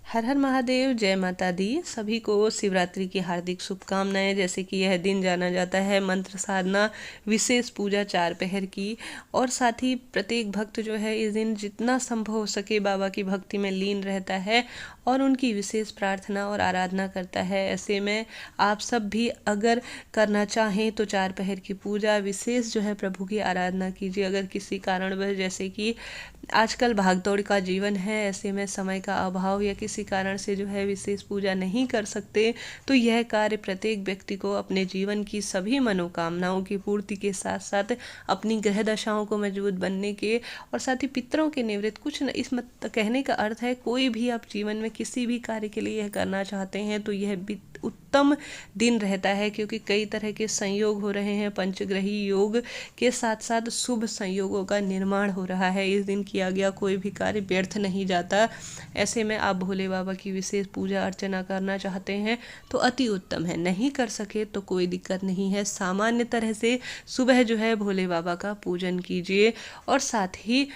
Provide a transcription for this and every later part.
हर हर महादेव, जय माता दी। सभी को शिवरात्रि की हार्दिक शुभकामनाएं। जैसे कि यह दिन जाना जाता है मंत्र साधना, विशेष पूजा 4 पहर की, और साथ ही प्रत्येक भक्त जो है इस दिन जितना संभव हो सके बाबा की भक्ति में लीन रहता है और उनकी विशेष प्रार्थना और आराधना करता है। ऐसे में आप सब भी अगर करना चाहें तो 4 पहर की पूजा विशेष जो है प्रभु की आराधना कीजिए। अगर किसी कारणवश, जैसे कि आजकल भागदौड़ का जीवन है, ऐसे में समय का अभाव या किसी कारण से जो है विशेष पूजा नहीं कर सकते, तो यह कार्य प्रत्येक व्यक्ति को अपने जीवन की सभी मनोकामनाओं की पूर्ति के साथ साथ अपनी ग्रह दशाओं को मजबूत बनने के और साथ ही पितरों के निवृत्त कुछ न, इस मत कहने का अर्थ है कोई भी आप जीवन में किसी भी कार्य के लिए यह करना चाहते हैं तो यह उत्तम दिन रहता है, क्योंकि कई तरह के संयोग हो रहे हैं। पंचग्रही योग के साथ साथ शुभ संयोगों का निर्माण हो रहा है। इस दिन किया गया कोई भी कार्य व्यर्थ नहीं जाता। ऐसे में आप भोले बाबा की विशेष पूजा अर्चना करना चाहते हैं तो अति उत्तम है। नहीं कर सके तो कोई दिक्कत नहीं है। सामान्य तरह से सुबह जो है भोले बाबा का पूजन कीजिए। और साथ ही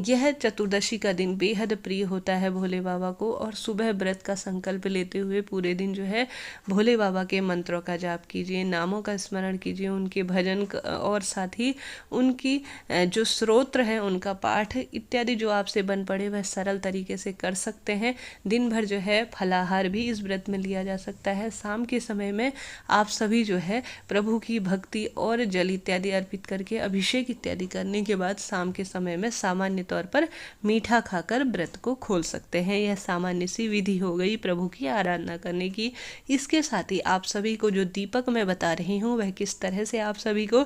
यह चतुर्दशी का दिन बेहद प्रिय होता है भोले बाबा को, और सुबह व्रत का संकल्प लेते हुए पूरे दिन जो है भोले बाबा के मंत्रों का जाप कीजिए, नामों का स्मरण कीजिए, उनके भजन और साथ ही उनकी जो स्तोत्र हैं उनका पाठ इत्यादि जो आपसे बन पड़े वह सरल तरीके से कर सकते हैं। दिन भर जो है फलाहार भी इस व्रत में लिया जा सकता है। शाम के समय में आप सभी जो है प्रभु की भक्ति और जल इत्यादि अर्पित करके अभिषेक इत्यादि करने के बाद शाम के समय में सामान्य तौर पर मीठा खाकर व्रत को खोल सकते हैं। यह सामान्य सी विधि हो गई प्रभु की आराधना करने की। इसके साथ ही आप सभी को जो दीपक मैं बता रही हूँ वह किस तरह से आप सभी को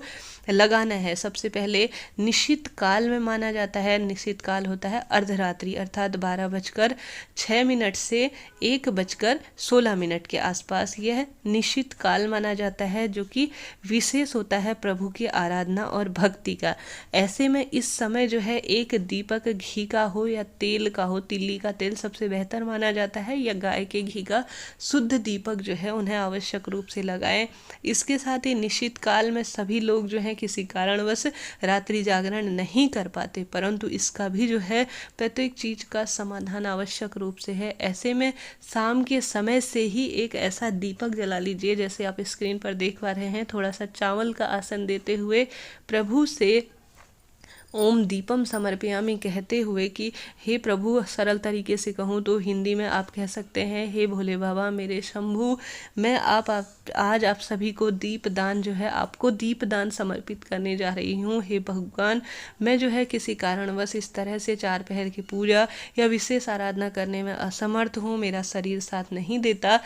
लगाना है। सबसे पहले निश्चित काल में माना जाता है। निश्चित काल होता है अर्धरात्रि, अर्थात 12:06 से 1:16 के आसपास यह निश्चित काल माना जाता है, जो कि विशेष होता है प्रभु की आराधना और भक्ति का। ऐसे में इस समय जो है एक दीपक घी का हो या तेल का हो, तिल्ली का तेल सबसे बेहतर माना जाता है, या गाय के घी का शुद्ध दीपक जो है उन्हें आवश्यक रूप से लगाएं। इसके साथ ही निश्चित काल में सभी लोग जो हैं किसी कारणवश रात्रि जागरण नहीं कर पाते, परंतु इसका भी जो है प्रत्येक चीज का समाधान आवश्यक रूप से है। ऐसे में शाम के समय से ही एक ऐसा दीपक जला लीजिए, जैसे आप स्क्रीन पर देख पा रहे हैं, थोड़ा सा चावल का आसन देते हुए प्रभु से ओम दीपम समर्पयामि कहते हुए कि हे प्रभु, सरल तरीके से कहूँ तो हिंदी में आप कह सकते हैं, हे भोले बाबा मेरे शंभू, मैं आज आप सभी को दीप दान जो है आपको दीप दान समर्पित करने जा रही हूँ। हे भगवान, मैं जो है किसी कारणवश इस तरह से 4 पहर की पूजा या विशेष आराधना करने में असमर्थ हूँ, मेरा शरीर साथ नहीं देता।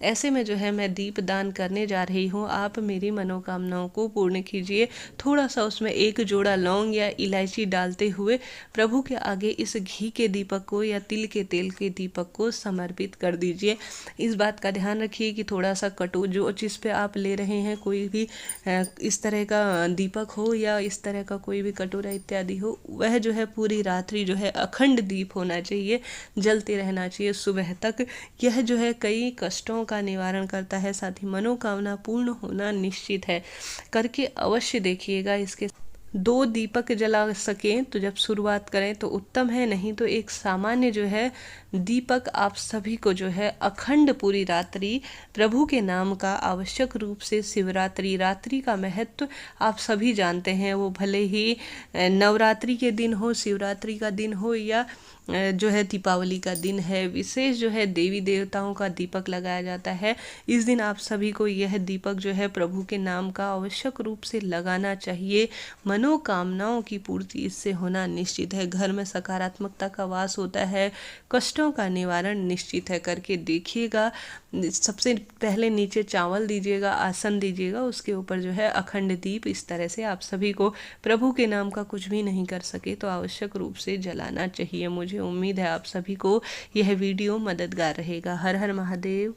ऐसे में जो है मैं दीप दान करने जा रही हूँ, आप मेरी मनोकामनाओं को पूर्ण कीजिए। थोड़ा सा उसमें 1 जोड़ा लौंग या इलायची डालते हुए प्रभु के आगे इस घी के दीपक को या तिल के तेल के दीपक को समर्पित कर दीजिए। इस बात का ध्यान रखिए कि थोड़ा सा कटु जो जिस पे आप ले रहे हैं कोई भी इस तरह का दीपक हो या इस तरह का कोई भी कटोरा इत्यादि हो, वह जो है पूरी रात्रि जो है अखंड दीप होना चाहिए, जलते रहना चाहिए सुबह तक। यह जो है कई कष्टों का निवारण करता है, साथ ही मनोकामना पूर्ण होना निश्चित है। करके अवश्य देखिएगा। इसके 2 दीपक जला सकें तो जब शुरुआत करें तो उत्तम है, नहीं तो एक सामान्य जो है दीपक आप सभी को जो है अखंड पूरी रात्रि प्रभु के नाम का आवश्यक रूप से। शिवरात्रि रात्रि का महत्व आप सभी जानते हैं, वो भले ही नवरात्रि के दिन हो, शिवरात्रि का दिन हो या जो है दीपावली का दिन है, विशेष जो है देवी देवताओं का दीपक लगाया जाता है। इस दिन आप सभी को यह दीपक जो है प्रभु के नाम का आवश्यक रूप से लगाना चाहिए। मनोकामनाओं की पूर्ति इससे होना निश्चित है। घर में सकारात्मकता का वास होता है, कष्टों का निवारण निश्चित है। करके देखिएगा। सबसे पहले नीचे चावल दीजिएगा, आसन दीजिएगा, उसके ऊपर जो है अखंड दीप इस तरह से आप सभी को प्रभु के नाम का कुछ भी नहीं कर सके तो आवश्यक रूप से जलाना चाहिए। मुझे उम्मीद है आप सभी को यह वीडियो मददगार रहेगा। हर हर महादेव।